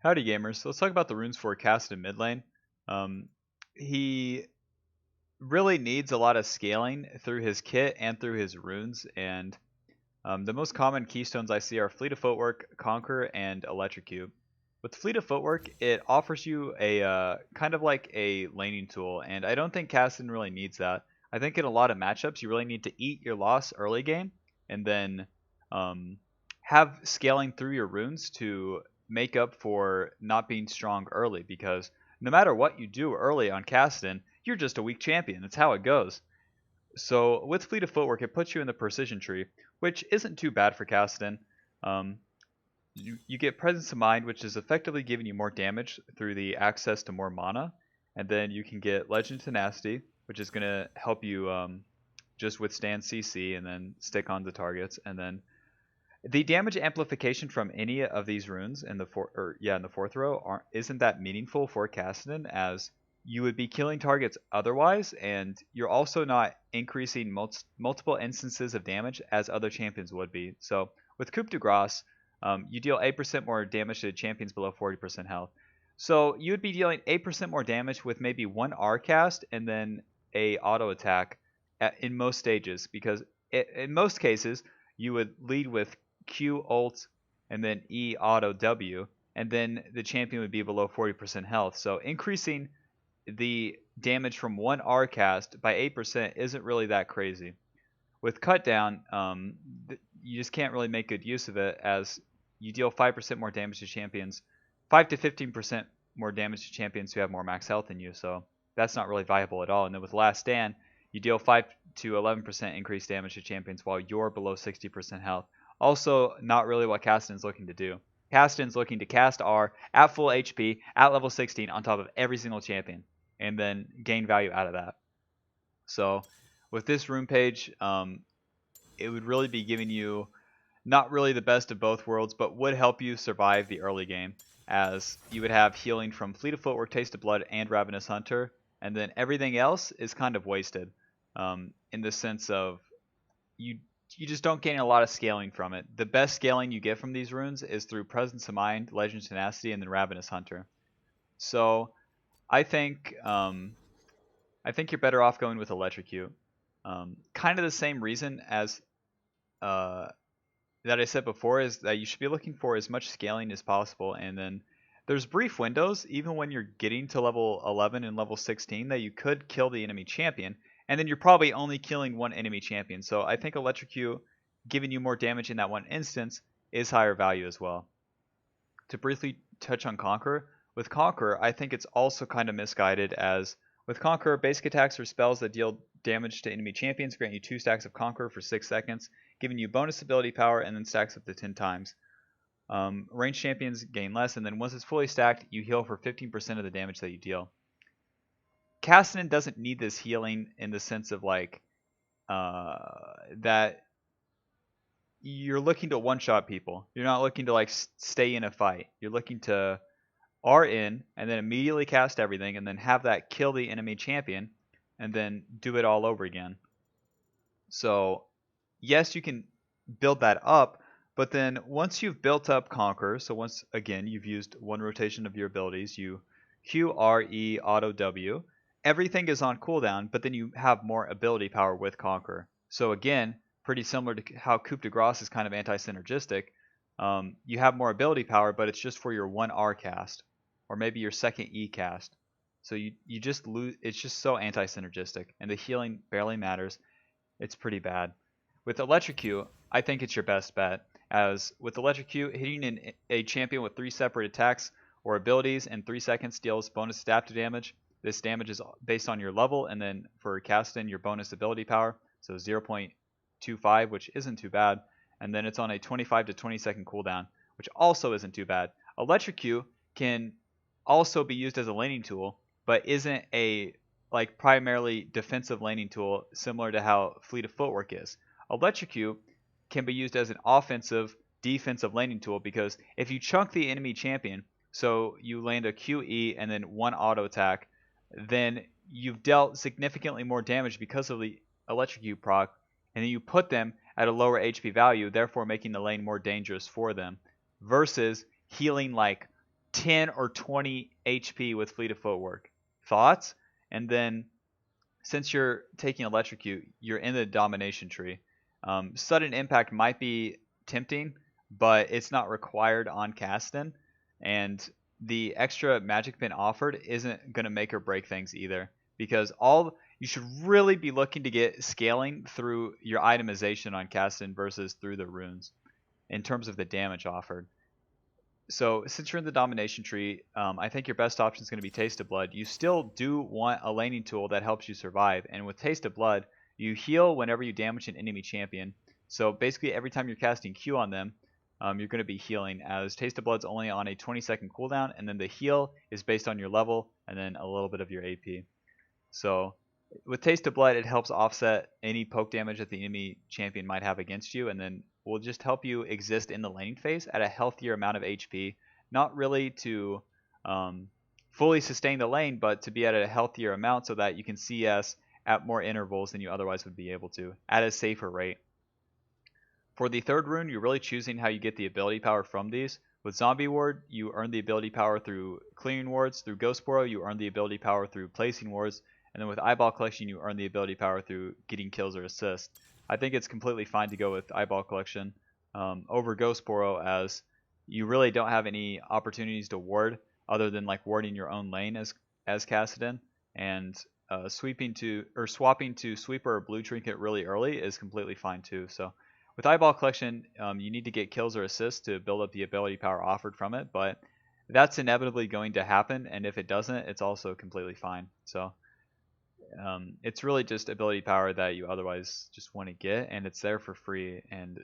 Howdy gamers, so let's talk about the runes for Kassadin mid lane. He really needs a lot of scaling through his kit and through his runes, and the most common keystones I see are Fleet of Footwork, Conquer, and Electrocute. With Fleet of Footwork, it offers you a kind of like a laning tool, and I don't think Kassadin really needs that. I think in a lot of matchups, you really need to eat your loss early game, and then um, have scaling through your runes to make up for not being strong early, because no matter what you do early on Kassadin, you're just a weak champion. That's how it goes. So with Fleet of Footwork, it puts you in the precision tree, which isn't too bad for Kassadin. Um, you get Presence of Mind, which is effectively giving you more damage through the access to more mana, and then you can get Legend Tenacity, which is going to help you just withstand CC and then stick on the targets, and then the damage amplification from any of these runes in the fourth row isn't that meaningful for Kassadin, as you would be killing targets otherwise, and you're also not increasing multiple instances of damage as other champions would be. So with Coup de Grace, you deal 8% more damage to champions below 40% health. So you would be dealing 8% more damage with maybe one R cast and then a auto attack in most stages, because in most cases you would lead with Q ult and then E auto W, and then the champion would be below 40% health. So increasing the damage from one R cast by 8% isn't really that crazy. With cut down, you just can't really make good use of it, as you deal 5% more damage to champions, 5 to 15% more damage to champions who have more max health than you. So that's not really viable at all. And then with Last Stand, you deal 5 to 11% increased damage to champions while you're below 60% health. Also, not really what Kassadin's looking to do. Kassadin's looking to cast R at full HP at level 16 on top of every single champion, and then gain value out of that. So with this rune page, it would really be giving you not really the best of both worlds, but would help you survive the early game, as you would have healing from Fleet of Footwork, Taste of Blood, and Ravenous Hunter, and then everything else is kind of wasted, in the sense of you just don't gain a lot of scaling from it. The best scaling you get from these runes is through Presence of Mind, Legend Tenacity, and then Ravenous Hunter. So I think you're better off going with Electrocute. Kind of the same reason as uh, that I said before, is that you should be looking for as much scaling as possible, and then there's brief windows, even when you're getting to level 11 and level 16, that you could kill the enemy champion, and then you're probably only killing one enemy champion. So I think Electrocute, giving you more damage in that one instance, is higher value as well. To briefly touch on Conquer, with Conquer, I think it's also kind of misguided, as with Conquer, basic attacks or spells that deal damage to enemy champions grant you 2 stacks of Conquer for 6 seconds, giving you bonus ability power, and then stacks up to 10 times. Ranged champions gain less, and then once it's fully stacked, you heal for 15% of the damage that you deal. Kassadin doesn't need this healing, in the sense of like that you're looking to one-shot people. You're not looking to like stay in a fight. You're looking to R in and then immediately cast everything, and then have that kill the enemy champion, and then do it all over again. So yes, you can build that up, but then once you've built up Conquer, so once again you've used one rotation of your abilities, you Q, R, E, Auto, W, everything is on cooldown, but then you have more ability power with Conquer. So again, pretty similar to how Coup de Grace is kind of anti-synergistic. You have more ability power, but it's just for your one R cast, or maybe your second E cast. So you just lose. It's just so anti-synergistic, and the healing barely matters. It's pretty bad. With Electrocute, I think it's your best bet, as with Electrocute, hitting a champion with 3 separate attacks or abilities in 3 seconds deals bonus adaptive damage. This damage is based on your level, and then for Kassadin, your bonus ability power, so 0.25, which isn't too bad, and then it's on a 25 to 20 second cooldown, which also isn't too bad. Electrocute can also be used as a laning tool, but isn't a like primarily defensive laning tool, similar to how Fleet of Footwork is. Electrocute can be used as an offensive, defensive laning tool, because if you chunk the enemy champion, so you land a QE and then one auto attack, then you've dealt significantly more damage because of the Electrocute proc, and then you put them at a lower HP value, therefore making the lane more dangerous for them, versus healing like 10 or 20 HP with Fleet of Footwork. Thoughts? And then since you're taking Electrocute, you're in the Domination tree. Sudden Impact might be tempting, but it's not required on Kassadin, and the extra Magic Pin offered isn't going to make or break things either, because you should really be looking to get scaling through your itemization on Kassadin versus through the runes in terms of the damage offered. So since you're in the domination tree, I think your best option is going to be Taste of Blood. You still do want a laning tool that helps you survive, and with Taste of Blood, you heal whenever you damage an enemy champion. So basically, every time you're casting Q on them, you're going to be healing, as Taste of Blood's only on a 20-second cooldown, and then the heal is based on your level, and then a little bit of your AP. So with Taste of Blood, it helps offset any poke damage that the enemy champion might have against you, and then will just help you exist in the laning phase at a healthier amount of HP. Not really to fully sustain the lane, but to be at a healthier amount so that you can CS at more intervals than you otherwise would be able to, at a safer rate. For the third rune, you're really choosing how you get the ability power from these. With Zombie Ward, you earn the ability power through clearing wards. Through Ghost Burrow, you earn the ability power through placing wards. And then with Eyeball Collection, you earn the ability power through getting kills or assists. I think it's completely fine to go with Eyeball Collection over Ghost Burrow, as you really don't have any opportunities to ward other than like warding your own lane as Kassadin, and swapping to Sweeper or Blue Trinket really early is completely fine too. So with Eyeball Collection, you need to get kills or assists to build up the ability power offered from it, but that's inevitably going to happen, and if it doesn't, it's also completely fine. So it's really just ability power that you otherwise just want to get, and it's there for free. And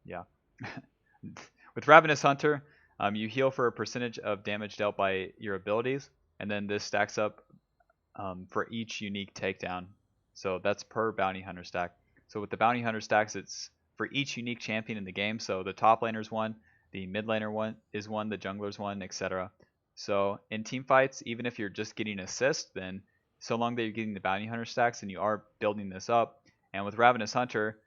yeah. With Ravenous Hunter, you heal for a percentage of damage dealt by your abilities, and then this stacks up for each unique takedown. So that's per Bounty Hunter stack. So with the Bounty Hunter stacks, it's for each unique champion in the game. So the top laner's one, the mid laner one is one, the jungler's one, etc. So in team fights, even if you're just getting assist, then so long that you're getting the Bounty Hunter stacks and you are building this up. And with Ravenous Hunter,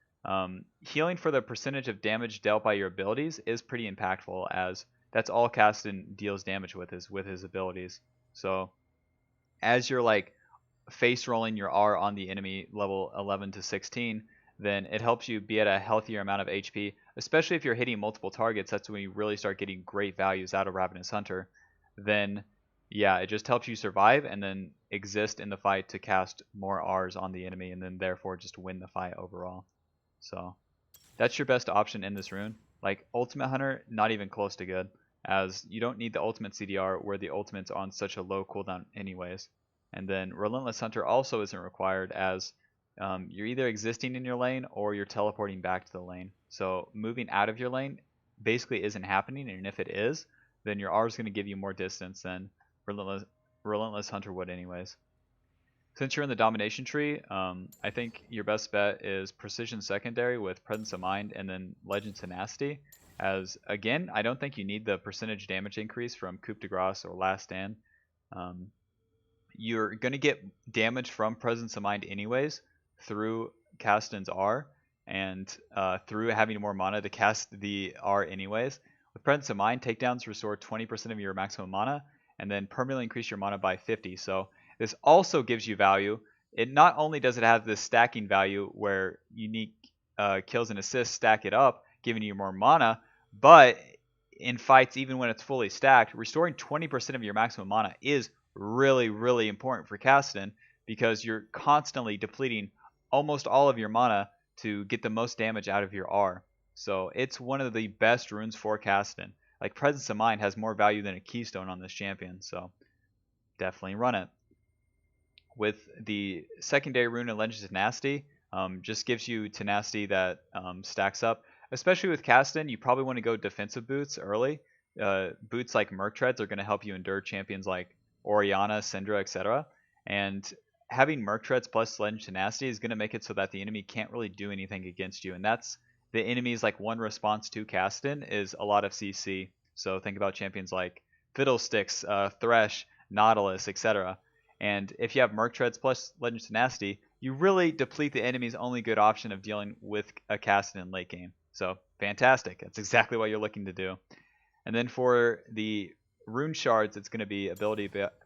healing for the percentage of damage dealt by your abilities is pretty impactful, as that's all Kassadin deals damage with is with his abilities. So as you're like face rolling your R on the enemy level 11 to 16, then it helps you be at a healthier amount of HP, especially if you're hitting multiple targets. That's when you really start getting great values out of Ravenous Hunter. Then yeah, it just helps you survive and then exist in the fight to cast more R's on the enemy, and then therefore just win the fight overall. So that's your best option in this rune. Like Ultimate Hunter, not even close to good, as you don't need the ultimate CDR where the ultimate's on such a low cooldown anyways. And then Relentless Hunter also isn't required, as you're either existing in your lane or you're teleporting back to the lane. So moving out of your lane basically isn't happening, and if it is, then your R is going to give you more distance than Relentless Hunter would anyways. Since you're in the domination tree, I think your best bet is Precision Secondary with Presence of Mind and then Legend Tenacity, as again, I don't think you need the percentage damage increase from Coup de Grace or Last Stand. You're going to get damage from Presence of Mind anyways through Kassadin's R, and through having more mana to cast the R anyways. With Presence of Mind, takedowns restore 20% of your maximum mana, and then permanently increase your mana by 50. So this also gives you value. It not only does it have this stacking value where unique kills and assists stack it up, giving you more mana, but in fights, even when it's fully stacked, restoring 20% of your maximum mana is really, really important for Kassadin, because you're constantly depleting almost all of your mana to get the most damage out of your R. So it's one of the best runes for Kassadin. Like Presence of Mind has more value than a keystone on this champion, so definitely run it. With the secondary rune and Legend Tenacity, just gives you tenacity that stacks up. Especially with Kassadin, you probably want to go defensive boots early. Boots like Merc Treads are going to help you endure champions like Orianna, Syndra, etc. And having Merc Treads plus Legend Tenacity is going to make it so that the enemy can't really do anything against you, and that's the enemy's like one response to Kassadin is a lot of CC. So think about champions like Fiddlesticks, Thresh, Nautilus, etc. And if you have Merc Treads plus Legend Tenacity, you really deplete the enemy's only good option of dealing with a Kassadin late game. So fantastic. That's exactly what you're looking to do. And then for the rune shards, it's going to be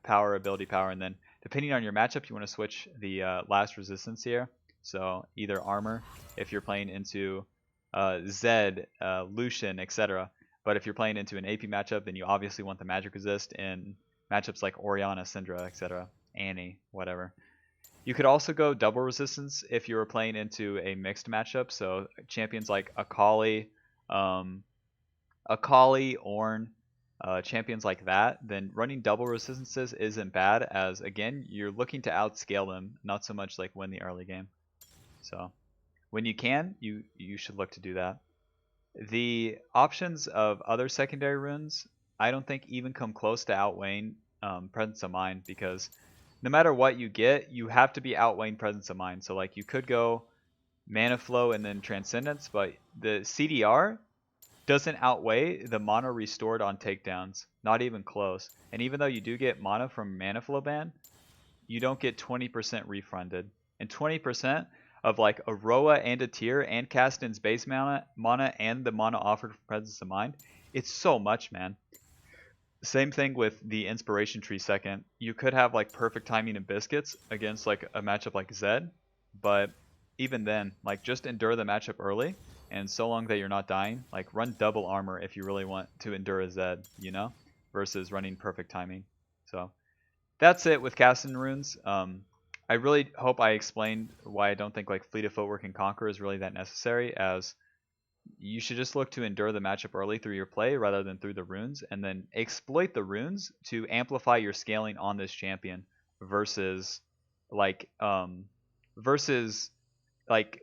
power, and then depending on your matchup, you want to switch the last resistance here. So either armor if you're playing into Zed, Lucian, etc. But if you're playing into an AP matchup, then you obviously want the magic resist in matchups like Orianna, Syndra, etc. Annie, whatever. You could also go double resistance if you were playing into a mixed matchup. So champions like Akali, Ornn, champions like that, then running double resistances isn't bad, as again, you're looking to outscale them, not so much like win the early game. So when you can, you should look to do that. The options of other secondary runes, I don't think even come close to outweighing Presence of Mind, because no matter what you get, you have to be outweighing Presence of Mind. So like you could go Mana Flow and then Transcendence, but the CDR doesn't outweigh the mana restored on takedowns. Not even close. And even though you do get mana from Mana Flow ban, you don't get 20% refunded. And 20% of like a Roa and a Tier and Kassadin's base mana and the mana offered from Presence of Mind, it's so much, man. Same thing with the Inspiration Tree second. You could have like perfect timing and biscuits against like a matchup like Zed, but even then, like just endure the matchup early, and so long that you're not dying, like run double armor if you really want to endure a Zed, you know, versus running perfect timing. So that's it with Kassadin runes. I really hope I explained why I don't think like Fleet of Footwork and Conquer is really that necessary, as you should just look to endure the matchup early through your play rather than through the runes, and then exploit the runes to amplify your scaling on this champion versus like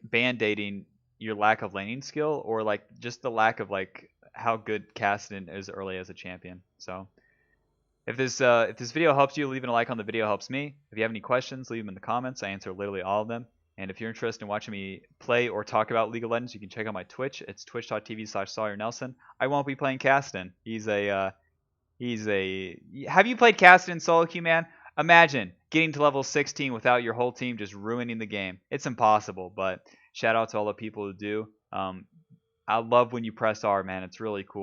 band-aiding your lack of laning skill, or like just the lack of like how good Kassadin is early as a champion. So if this video helps you, leaving a like on the video helps me. If you have any questions, leave them in the comments. I answer literally all of them. And if you're interested in watching me play or talk about League of Legends, you can check out my Twitch. It's twitch.tv/SawyerNelson. I won't be playing Kassadin. Have you played Kassadin solo queue, man? Imagine getting to level 16 without your whole team just ruining the game. It's impossible, but shout out to all the people who do. I love when you press R, man. It's really cool.